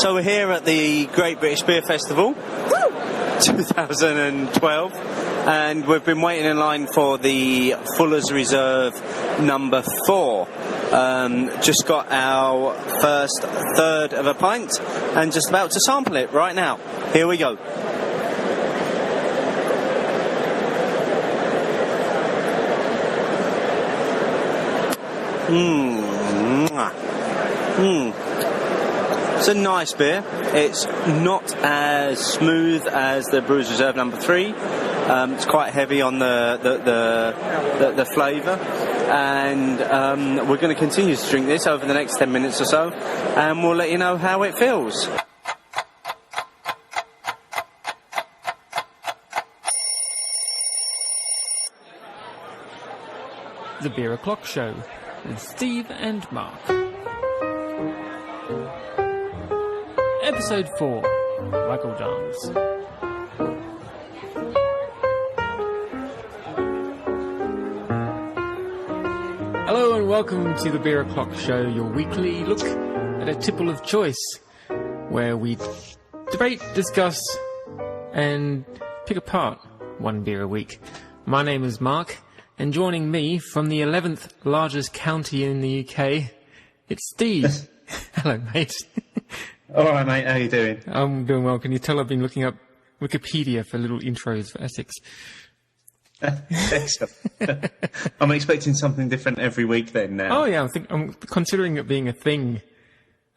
So we're here at the Great British Beer Festival 2012, and we've been waiting in line for the Fuller's Reserve number 4. Just got our first third of a pint and just about to sample it right now. Here we go. It's a nice beer. It's not as smooth as the Brewers Reserve number 3. It's quite heavy on the flavour, and we're going to continue to drink this over the next 10 minutes or so, and we'll let you know how it feels. The Beer O'Clock Show with Steve and Mark. Episode 4, Waggle Dance. Hello and welcome to the Beer O'Clock Show, your weekly look at a tipple of choice, where we debate, discuss and pick apart one beer a week. My name is Mark, and joining me from the 11th largest county in the UK, it's Steve. Hello, mate. All right, mate. How you doing? I'm doing well. Can you tell I've been looking up Wikipedia for little intros for Essex? Excellent. I'm expecting something different every week then now. Oh, yeah. I'm considering it being a thing,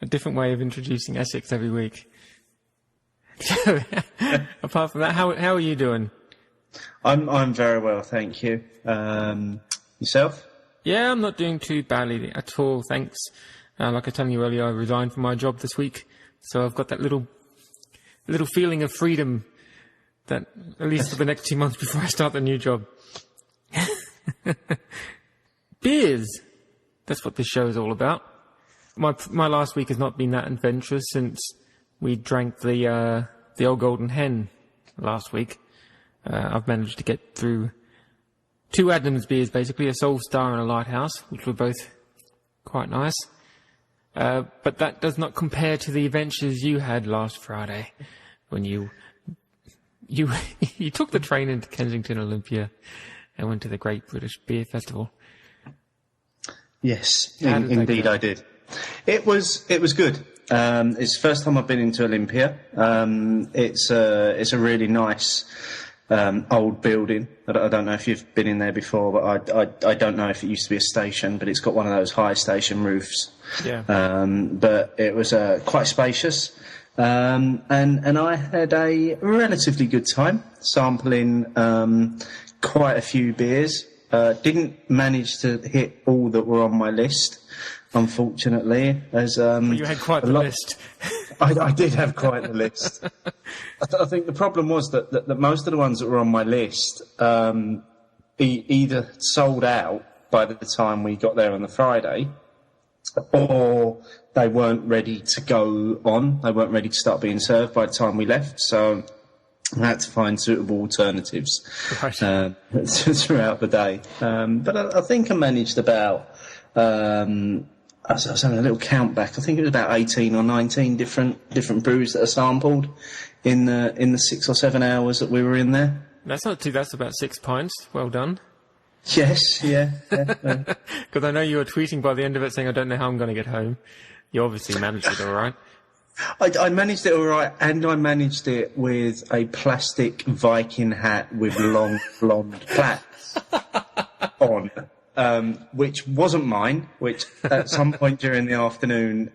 a different way of introducing Essex every week. Apart from that, how are you doing? I'm very well, thank you. Yourself? Yeah, I'm not doing too badly at all, thanks. Like I was telling you earlier, I resigned from my job this week, so I've got that little feeling of freedom that at least for the next 2 months before I start the new job. Beers. That's what this show is all about. My last week has not been that adventurous since we drank the old Golden Hen last week. I've managed to get through 2 Adnams beers, basically, a Soul Star and a Lighthouse, which were both quite nice. But that does not compare to the adventures you had last Friday when you took the train into Kensington Olympia and went to the Great British Beer Festival. Yes, indeed I did. It was good. It's the first time I've been into Olympia. It's a really nice old building. I don't know if you've been in there before, but I don't know if it used to be a station, but it's got one of those high station roofs. Yeah. But it was quite spacious, and I had a relatively good time sampling quite a few beers. Didn't manage to hit all that were on my list, unfortunately. As well, you had quite the list. I did have quite the list. I think the problem was that most of the ones that were on my list either sold out by the time we got there on the Friday, or they weren't ready to go on. They weren't ready to start being served by the time we left. So I had to find suitable alternatives throughout the day. But I think I managed about... I was having a little count back. I think it was about 18 or 19 different brews that are sampled in the 6 or 7 hours that we were in there. That's not too. That's about 6 pints. Well done. Yes, yeah. Because I know you were tweeting by the end of it saying, "I don't know how I'm going to get home." You obviously managed it all right. I managed it all right, and I managed it with a plastic Viking hat with long blonde plaits on. Which wasn't mine, which at some point during the afternoon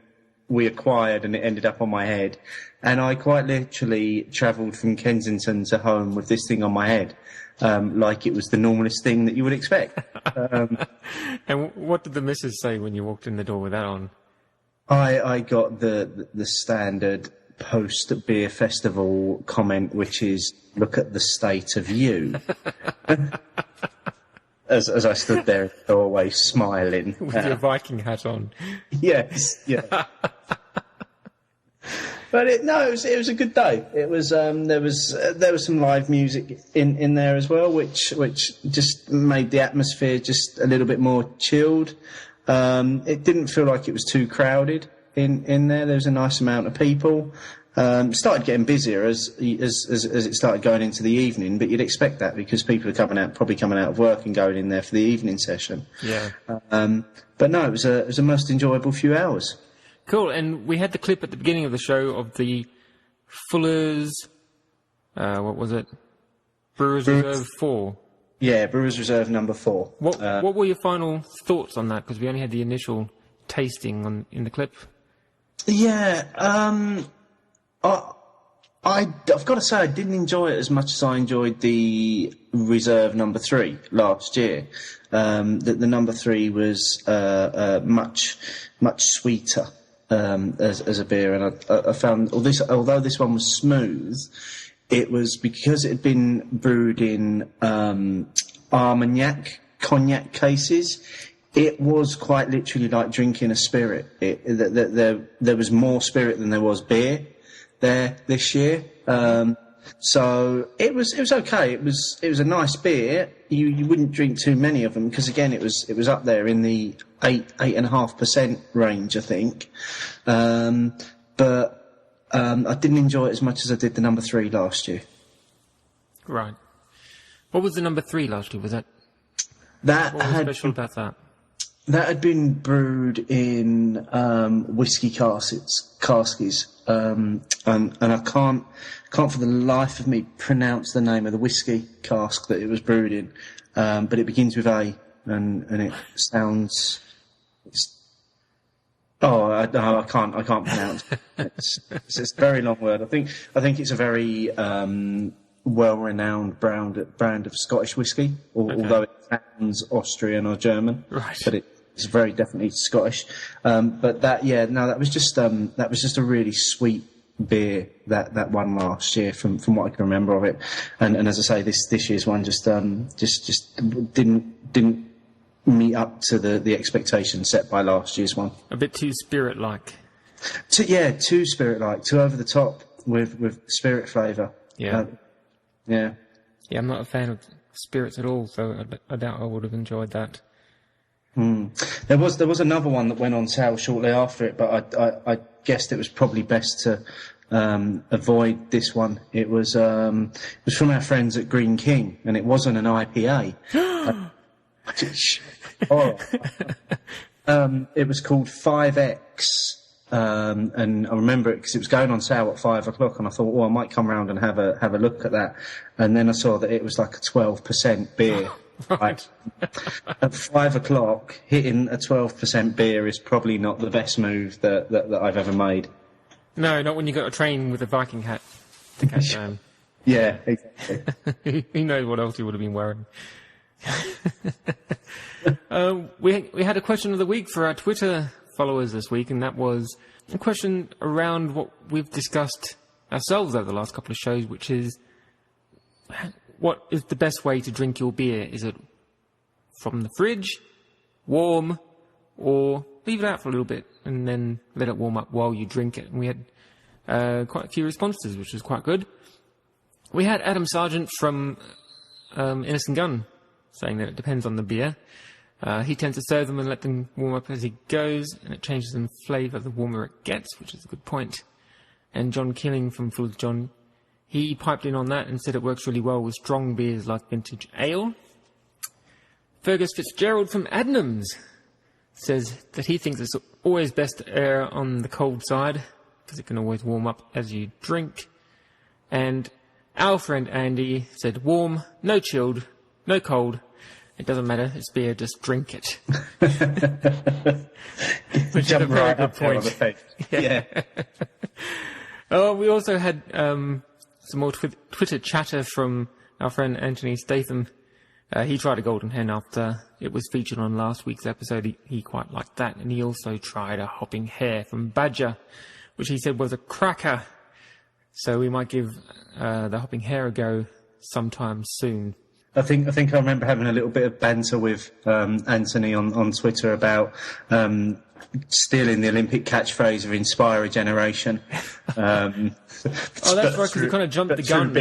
we acquired, and it ended up on my head. And I quite literally travelled from Kensington to home with this thing on my head, like it was the normalest thing that you would expect. And what did the missus say when you walked in the door with that on? I got the standard post-beer festival comment, which is, "Look at the state of you." As I stood there in the doorway smiling. With your Viking hat on. Yes, yeah. But it was a good day. It was there was some live music in there as well, which just made the atmosphere just a little bit more chilled. It didn't feel like it was too crowded. in there. There was a nice amount of people. Started getting busier as it started going into the evening, but you'd expect that because people are probably coming out of work and going in there for the evening session. Yeah. But no, it was a most enjoyable few hours. Cool. And we had the clip at the beginning of the show of the Fuller's, what was it? Brewers Reserve 4. Yeah, Brewers Reserve number 4. What were your final thoughts on that? Because we only had the initial tasting in the clip. Yeah, I've got to say I didn't enjoy it as much as I enjoyed the Reserve number 3 last year. The number 3 was much sweeter as a beer, and I found although this one was smooth, it was because it had been brewed in Armagnac cognac cases. It was quite literally like drinking a spirit. There was more spirit than there was beer there this year. So it was okay. It was a nice beer. You wouldn't drink too many of them because again it was up there in the 8.5% range, I think. But I didn't enjoy it as much as I did the number 3 last year. Right. What was the number 3 last year? Was that what was special about that? That had been brewed in whiskey caskies, and I can't for the life of me pronounce the name of the whiskey cask that it was brewed in, but it begins with A, and it sounds. I can't pronounce it. It's a very long word. I think it's a very well-renowned brand of Scottish whiskey, although it sounds Austrian or German. Right. But it's very definitely Scottish. But that was just a really sweet beer that one last year from what I can remember of it. And as I say, this year's one just didn't meet up to the expectations set by last year's one. A bit too spirit-like. Too spirit-like, too over the top with spirit flavour. Yeah. Yeah, I'm not a fan of spirits at all, so I doubt I would have enjoyed that. There was another one that went on sale shortly after it, but I guessed it was probably best to avoid this one. It was from our friends at Green King, and it wasn't an IPA. It was called 5X. And I remember it because it was going on sale at 5 o'clock, and I thought, I might come round and have a look at that. And then I saw that it was like a 12% beer. Right. At 5 o'clock, hitting a 12% beer is probably not the best move that I've ever made. No, not when you got a train with a Viking hat to catch down. Yeah, exactly. Who knows what else he would have been wearing. We had a question of the week for our Twitter followers this week, and that was a question around what we've discussed ourselves over the last couple of shows, which is what is the best way to drink your beer? Is it from the fridge, warm, or leave it out for a little bit and then let it warm up while you drink it? And we had quite a few responses, which was quite good. We had Adam Sargent from Innocent Gun saying that it depends on the beer. He tends to serve them and let them warm up as he goes, and it changes in flavour the warmer it gets, which is a good point. And John Killing from Full John, he piped in on that and said it works really well with strong beers like vintage ale. Fergus Fitzgerald from Adnams says that he thinks it's always best to err on the cold side, because it can always warm up as you drink. And our friend Andy said warm, no chilled, no cold. It doesn't matter, it's beer, just drink it. Which is a very good point. Yeah. We also had some more Twitter chatter from our friend Anthony Statham. He tried a golden hen after it was featured on last week's episode. He quite liked that. And he also tried a hopping hare from Badger, which he said was a cracker. So we might give the hopping hare a go sometime soon. I think I remember having a little bit of banter with Anthony on Twitter about stealing the Olympic catchphrase of "Inspire a Generation." Oh, that's right, because he kind of jumped the gun.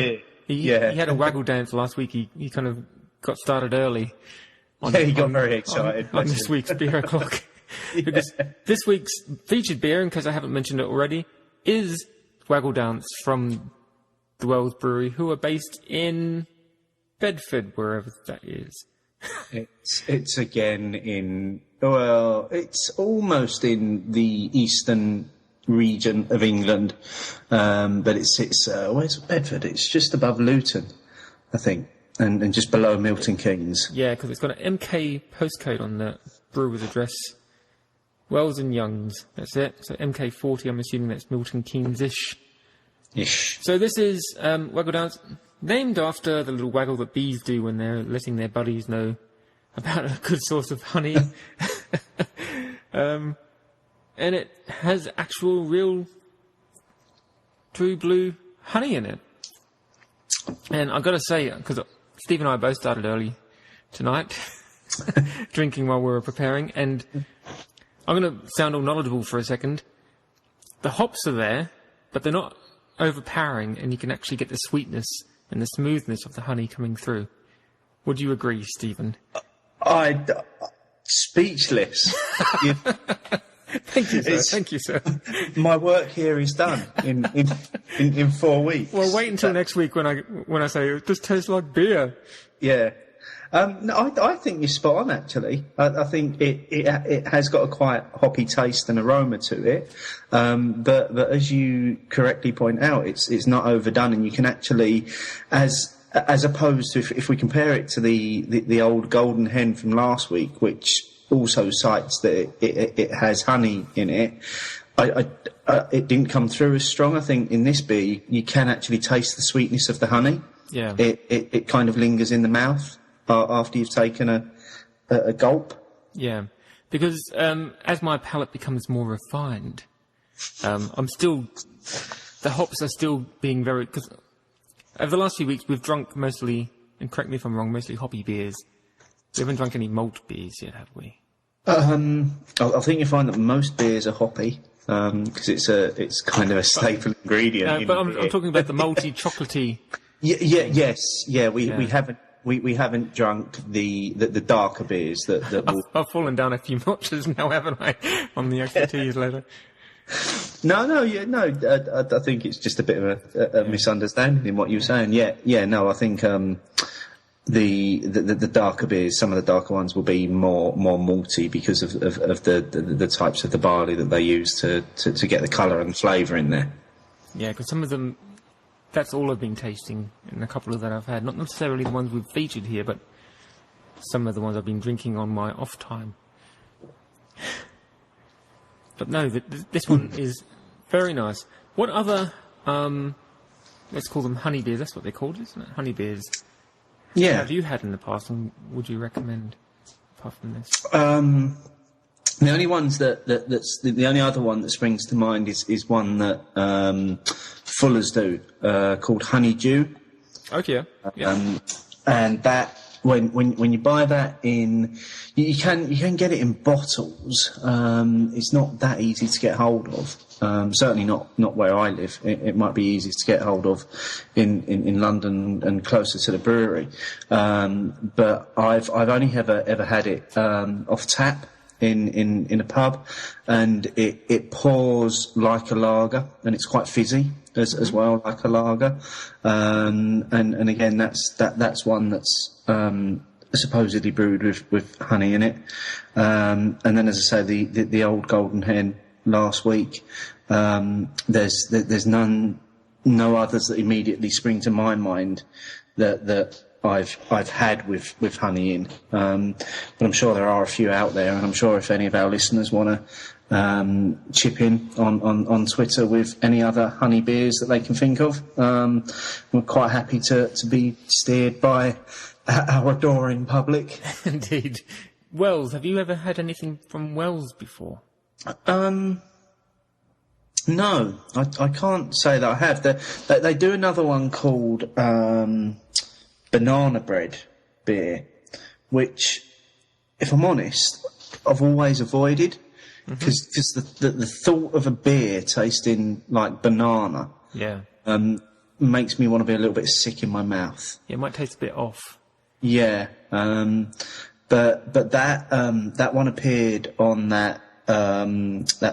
He had a Waggle Dance last week. He kind of got started early. He got very excited. On this week's beer o'clock. Because this week's featured beer, in case I haven't mentioned it already, is Waggle Dance from the Wells Brewery, who are based in Bedford, wherever that is. It's again it's almost in the eastern region of England, but it's where's Bedford? It's just above Luton, I think, and just below Milton Keynes. Yeah, because it's got an MK postcode on the brewer's address. Wells and Youngs, that's it. So MK40, I'm assuming that's Milton Keynes-ish. Ish. So this is Waggle Dance, named after the little waggle that bees do when they're letting their buddies know about a good source of honey. And it has actual, real, true blue honey in it. And I've got to say, because Steve and I both started early tonight, drinking while we were preparing, and I'm going to sound all knowledgeable for a second. The hops are there, but they're not overpowering, and you can actually get the sweetness and the smoothness of the honey coming through. Would you agree, Stephen? Speechless. Thank you, sir. Thank you, sir. My work here is done in 4 weeks. Well, wait until next week when I say it just tastes like beer. Yeah. No, I think you're spot on, actually. I think it has got a quite hoppy taste and aroma to it. But as you correctly point out, it's not overdone, and you can actually, as opposed to if we compare it to the old Golden Hen from last week, which also cites that it has honey in it. It didn't come through as strong. I think in this beer you can actually taste the sweetness of the honey. Yeah. It kind of lingers in the mouth after you've taken a gulp. Yeah, because as my palate becomes more refined, the hops are still being very. Because over the last few weeks we've drunk mostly, and correct me if I'm wrong, mostly hoppy beers. We haven't drunk any malt beers yet, have we? I think you find that most beers are hoppy because it's kind of a staple ingredient. But I'm talking about the malty, chocolatey. We haven't drunk the darker beers that will... I've fallen down a few notches now, haven't I, on the expertise level. No. I think it's just a bit of a misunderstanding in what you were saying. I think the darker beers, some of the darker ones, will be more malty because of the types of the barley that they use to get the colour and flavour in there. Yeah, because some of them, that's all I've been tasting in a couple of that I've had. Not necessarily the ones we've featured here, but some of the ones I've been drinking on my off time. But no, this one is very nice. What other, let's call them honey beers, that's what they're called, isn't it? Honey beers. Yeah. Have you had in the past, and would you recommend, apart from this? The only ones the only other one that springs to mind is one that Fuller's do, called Honeydew. Okay. Yeah. And that when you buy that in, you can get it in bottles. It's not that easy to get hold of. Certainly not where I live. It might be easy to get hold of in London and closer to the brewery. But I've only ever had it off tap in a pub, and it pours like a lager, and it's quite fizzy as well, like a lager. And again, that's one that's supposedly brewed with honey in it. And then, as I say, the old Golden Hen last week, there's no others that immediately spring to my mind that I've had with honey in, but I'm sure there are a few out there, and I'm sure if any of our listeners want to chip in on Twitter with any other honey beers that they can think of, we're quite happy to be steered by our adoring public. Indeed. Wells, have you ever had anything from Wells before? No, I can't say that I have. They do another one called banana bread beer, which, if I'm honest, I've always avoided, because the thought of a beer tasting like banana makes me want to be a little bit sick in my mouth. Yeah, it might taste a bit off. Yeah, and but that one appeared on that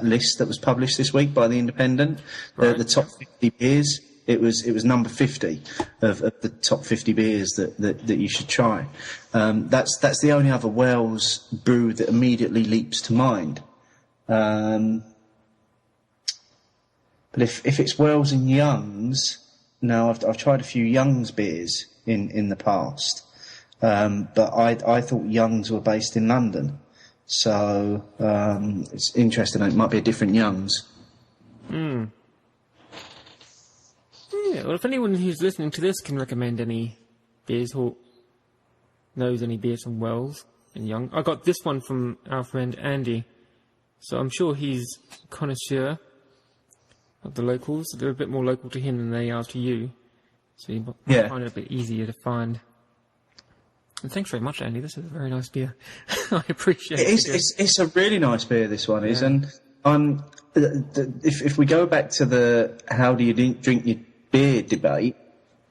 list that was published this week by the Independent, Right. the top 50 beers. It was number 50 of the top 50 beers that you should try. That's the only other Wales brew that immediately leaps to mind. But if it's Wales and Young's, no, I've tried a few Young's beers in the past, but I thought Young's were based in London, so it's interesting. It might be a different Young's. Yeah, well, if anyone who's listening to this can recommend any beers or knows any beers from Wells and Young. I got this one from our friend Andy, so I'm sure he's a connoisseur of the locals. They're a bit more local to him than they are to you, so you might find it a bit easier to find. And thanks very much, Andy. This is a very nice beer. I appreciate it. It's a really nice beer, this one is. And if we go back to the how do you drink your beer debate,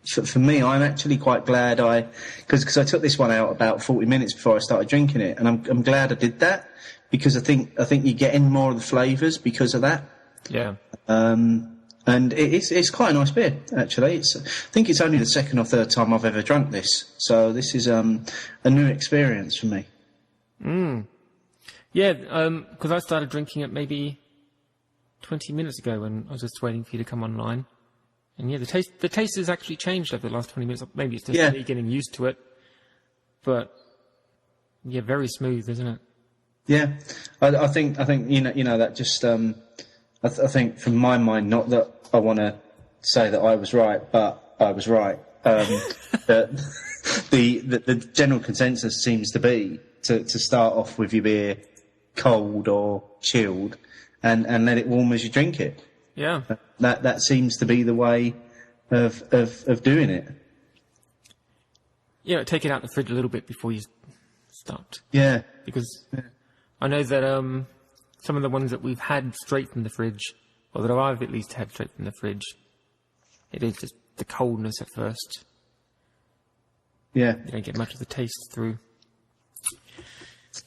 for me, I'm actually quite glad because I took this one out about 40 minutes before I started drinking it, and I'm glad I did that, because I think you're getting more of the flavours because of that. Yeah. And it's quite a nice beer, actually. I think it's only the second or third time I've ever drunk this, so this is a new experience for me. Yeah, because I started drinking it maybe 20 minutes ago when I was just waiting for you to come online. And yeah, the taste has actually changed over the last 20 minutes. Maybe it's just me getting used to it. But yeah, very smooth, isn't it? Yeah, I think you know that just I think from my mind, not that I want to say that I was right, but I was right. The general consensus seems to be to start off with your beer cold or chilled, and let it warm as you drink it. Yeah. That seems to be the way of doing it. Yeah, take it out of the fridge a little bit before you start. Yeah. Because I know that some of the ones that we've had straight from the fridge, or that I've at least had straight from the fridge, it is just the coldness at first. Yeah. You don't get much of the taste through.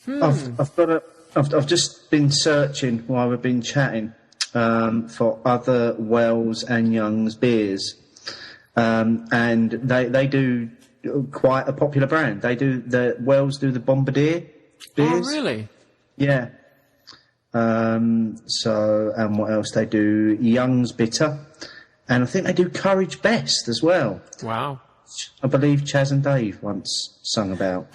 I've just been searching while we've been chatting for other Wells and Young's beers, and they do quite a popular brand. Wells do the Bombardier beers. Oh, really? Yeah. So, and what else they do? Young's Bitter, and I think they do Courage Best as well. Wow. I believe Chaz and Dave once sung about.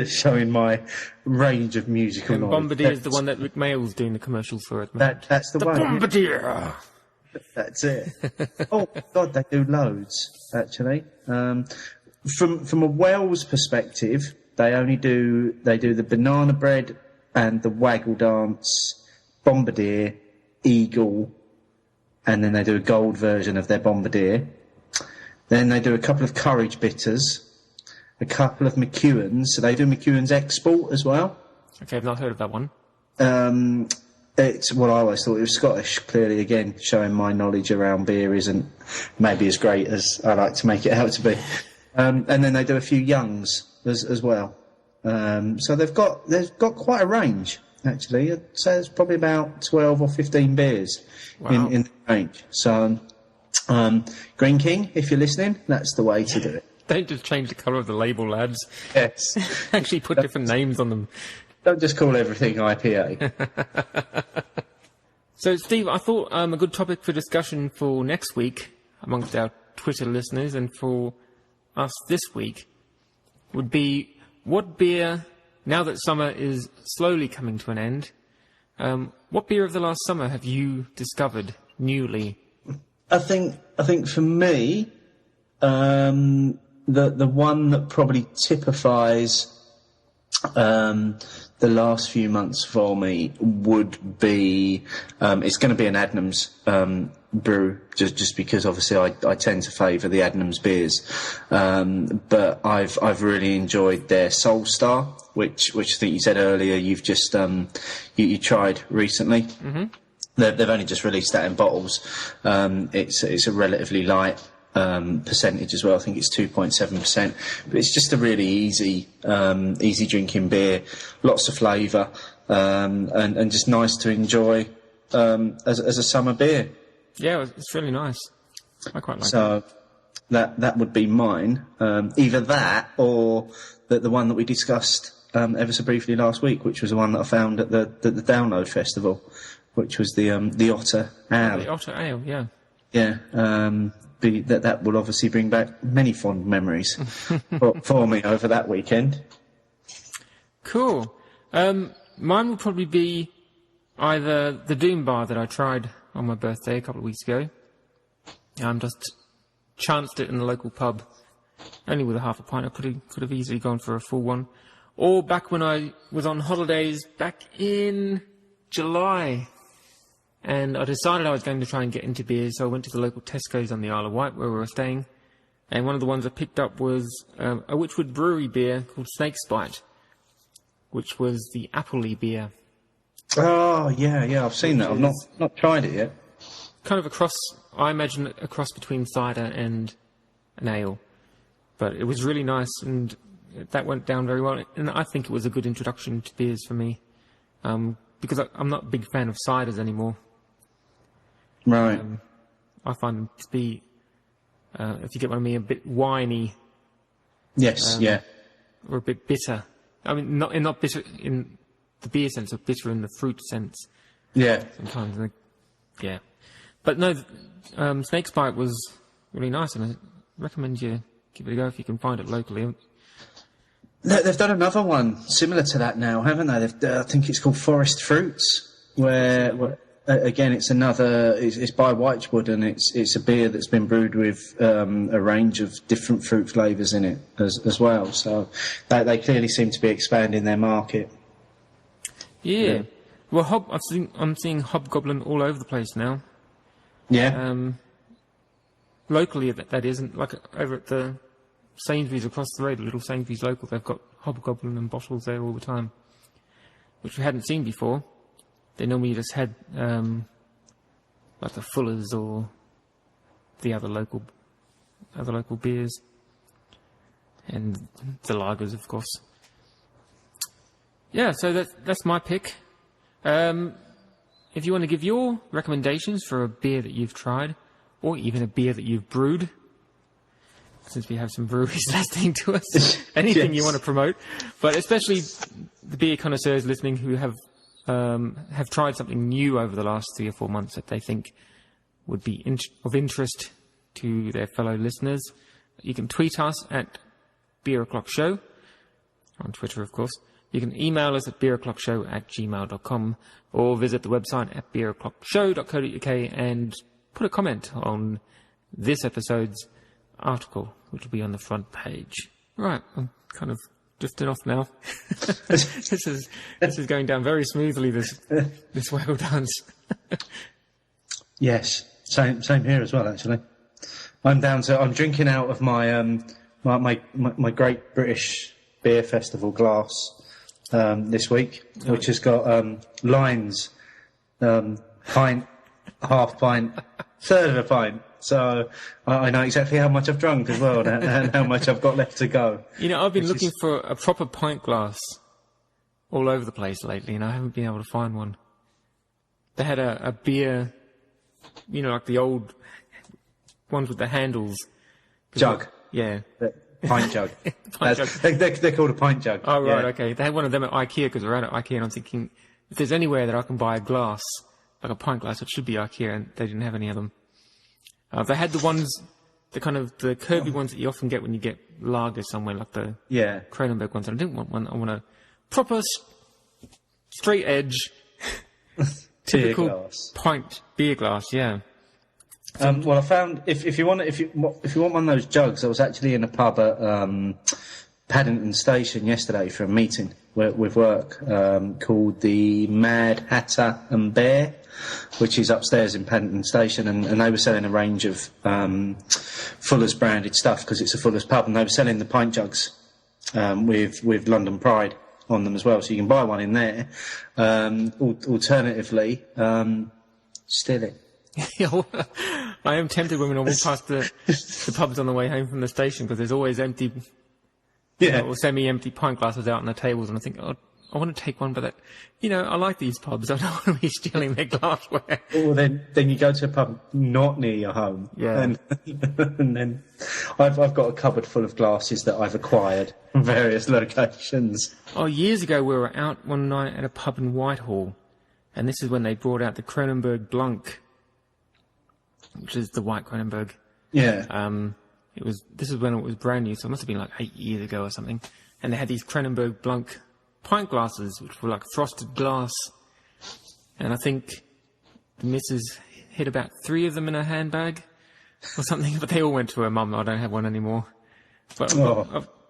Showing my range of musical And knowledge. Bombardier is the one that Rick Mayall's doing the commercials for it. That's the one. Bombardier! That's it. Oh God, they do loads actually. From a Wells perspective, they do the banana bread and the Waggle Dance, Bombardier, Eagle, and then they do a gold version of their Bombardier. Then they do a couple of Courage Bitters, a couple of McEwen's. So they do McEwen's Export as well. Okay, I've not heard of that one. It's what I always thought. It was Scottish, clearly, again, showing my knowledge around beer isn't maybe as great as I like to make it out to be. And then they do a few Youngs as well. So they've got quite a range, actually. I'd say it's probably about 12 or 15 beers in the range. So, Green King, if you're listening, that's the way to do it. Don't just change the colour of the label, lads. Yes. Actually put different names on them. Don't just call everything IPA. So, Steve, I thought a good topic for discussion for next week amongst our Twitter listeners and for us this week would be what beer, now that summer is slowly coming to an end, what beer of the last summer have you discovered newly? I think for me, the one that probably typifies the last few months for me would be it's going to be an Adnams brew, just because obviously I tend to favour the Adnams beers, but I've really enjoyed their Soul Star, which I think you said earlier you've just you tried recently. Mm-hmm. They've only just released that in bottles. It's a relatively light percentage as well. I think it's 2.7%, but it's just a really easy drinking beer, lots of flavour, and just nice to enjoy as a summer beer. Yeah, it's really nice. I quite like it. So that would be mine. Either that or the one that we discussed ever so briefly last week, which was the one that I found at the Download Festival, which was the Otter Ale. The Otter Ale, yeah. Yeah, that will obviously bring back many fond memories for me over that weekend. Cool. Mine will probably be either the Doom Bar that I tried on my birthday a couple of weeks ago. Just chanced it in the local pub, only with a half a pint. I could have easily gone for a full one. Or back when I was on holidays back in July, and I decided I was going to try and get into beers, so I went to the local Tesco's on the Isle of Wight where we were staying, and one of the ones I picked up was a Witchwood Brewery beer called Snake's Bite, which was the Appley beer. Oh, yeah, I've seen that. I've not tried it yet. Kind of I imagine a cross between cider and an ale. But it was really nice, and that went down very well. And I think it was a good introduction to beers for me, because I'm not a big fan of ciders anymore. Right. I find them to be, if you get one of me, a bit winey. Yes, yeah. Or a bit bitter. I mean, not bitter in the beer sense, but bitter in the fruit sense. Yeah. Sometimes, yeah. But no, Snake's Bite was really nice, and I recommend you give it a go if you can find it locally. They've done another one similar to that now, haven't they? I think it's called Forest Fruits, where again it's by Whitewood, and it's a beer that's been brewed with a range of different fruit flavours in it as well. So they clearly seem to be expanding their market. Yeah. Well, I'm seeing Hobgoblin all over the place now. Yeah. Locally, that isn't, like over at the Sainsbury's across the road, a little Sainsbury's local, they've got Hobgoblin and bottles there all the time, which we hadn't seen before. They normally just had like the Fullers or the other local beers, and the lagers, of course. Yeah, so that's my pick. If you want to give your recommendations for a beer that you've tried, or even a beer that you've brewed, since we have some breweries listening to us, anything you want to promote, but especially the beer connoisseurs listening who have tried something new over the last 3 or 4 months that they think would be of interest to their fellow listeners, you can tweet us at Beer O'Clock Show, on Twitter, of course. You can email us at beeroclockshow@gmail.com, or visit the website at beeroclockshow.co.uk and put a comment on this episode's article, which will be on the front page. Right, I'm kind of drifting off now. This is going down very smoothly, this Waggle Dance. Yes, same here as well, actually. I'm drinking out of my my Great British Beer Festival glass this week, which has got lines, pint, half pint, third of a pint. So I know exactly how much I've drunk as well, and how much I've got left to go. You know, I've been looking for a proper pint glass all over the place lately, and I haven't been able to find one. They had a beer, you know, like the old ones with the handles. Jug. Yeah. Pint jug. Pint jug. They're called a pint jug. Oh, right, okay. They had one of them at IKEA, because we're out at IKEA, and I'm thinking, if there's anywhere that I can buy a glass, like a pint glass, it should be IKEA, and they didn't have any of them. They had the ones, the curvy ones that you often get when you get lager somewhere, like the Kronenberg ones. And I didn't want one. I want a proper, straight edge, typical pint beer glass. Yeah. Well, I found if you want one of those jugs, I was actually in a pub at Paddington Station yesterday for a meeting with work called the Mad Hatter and Bear, which is upstairs in Paddington Station, and they were selling a range of Fuller's branded stuff, because it's a Fuller's pub, and they were selling the pint jugs with London Pride on them as well, so you can buy one in there. Alternatively, steal it. I am tempted when I walk past the pubs on the way home from the station, because there's always empty, or semi-empty pint glasses out on the tables, and I think, oh, I want to take one, but I like these pubs. I don't want to be stealing their glassware. Well, then you go to a pub not near your home. Yeah. And then I've got a cupboard full of glasses that I've acquired from various locations. Oh, years ago we were out one night at a pub in Whitehall, and this is when they brought out the Kronenberg Blanc, which is the white Kronenberg. Yeah. This is when it was brand new, so it must have been like 8 years ago or something. And they had these Kronenberg Blanc pint glasses, which were like frosted glass. And I think the missus hid about 3 of them in her handbag or something, but they all went to her mum. I don't have one anymore. But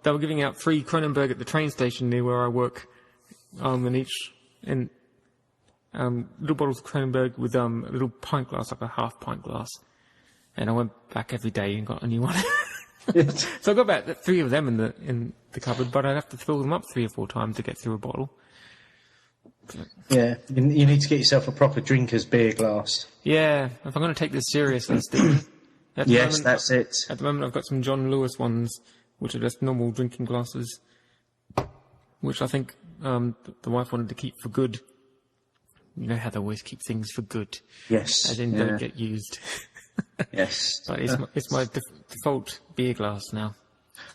they were giving out free Kronenberg at the train station near where I work, little bottles of Kronenberg with a little pint glass, like a half pint glass. And I went back every day and got a new one. So I got about 3 of them in the cupboard, but I'd have to fill them up 3 or 4 times to get through a bottle. Yeah, you need to get yourself a proper drinker's beer glass. Yeah, if I'm going to take this seriously, Stephen. Yes, that's it. At the moment, I've got some John Lewis ones, which are just normal drinking glasses, which I think the wife wanted to keep for good. You know how they always keep things for good. Yes. As in, don't get used. Yes. But it's my default beer glass now.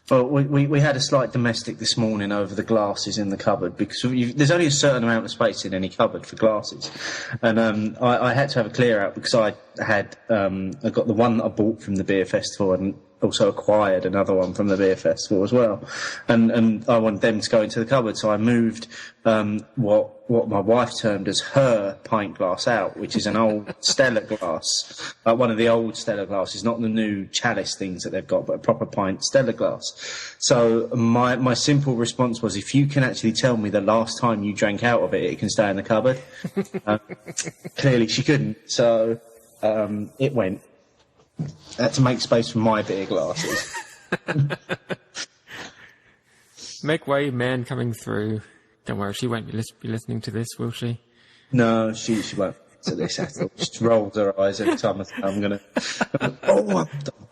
Well, we had a slight domestic this morning over the glasses in the cupboard, because there's only a certain amount of space in any cupboard for glasses, and I had to have a clear out because I got the one that I bought from the beer festival and also acquired another one from the beer festival as well, and I wanted them to go into the cupboard, so I moved what my wife termed as her pint glass out, which is an old Stella glass, like one of the old Stella glasses, not the new chalice things that they've got, but a proper pint Stella glass. So my simple response was, if you can actually tell me the last time you drank out of it, it can stay in the cupboard. Clearly she couldn't, so it went. I had to make space for my beer glasses. Make way, man coming through. Don't worry, she won't be listening to this, will she? No, she won't to this at all. She rolls her eyes every time I say I'm going to... I'm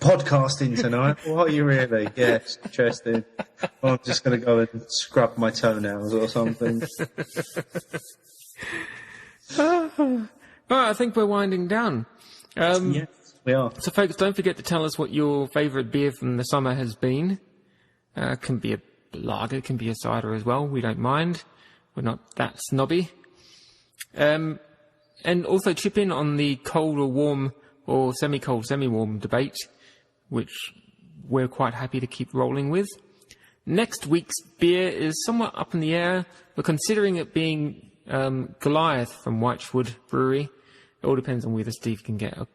podcasting tonight. What are you really? Yes, interesting. I'm just going to go and scrub my toenails or something. Well, I think we're winding down. Yes, we are. So, folks, don't forget to tell us what your favourite beer from the summer has been. Can be a lager, can be a cider as well. We don't mind. We're not that snobby. And also chip in on the cold or warm or semi-cold, semi-warm debate, which we're quite happy to keep rolling with. Next week's beer is somewhat up in the air. We're considering it being Goliath from Whitewood Brewery. It all depends on whether Steve can get a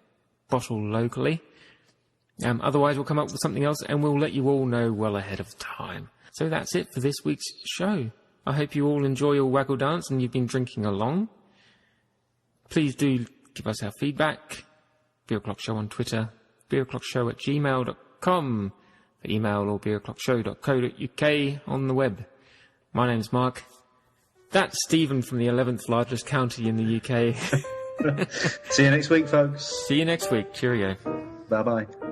bottle locally. Otherwise, we'll come up with something else, and we'll let you all know well ahead of time. So that's it for this week's show. I hope you all enjoy your Waggle Dance and you've been drinking along. Please do give us our feedback. Beer O'Clock Show on Twitter, beeroclockshow@gmail.com, for email, or beeroclockshow.co.uk on the web. My name's Mark. That's Stephen from the 11th largest county in the UK. See you next week, folks. See you next week. Cheerio. Bye-bye.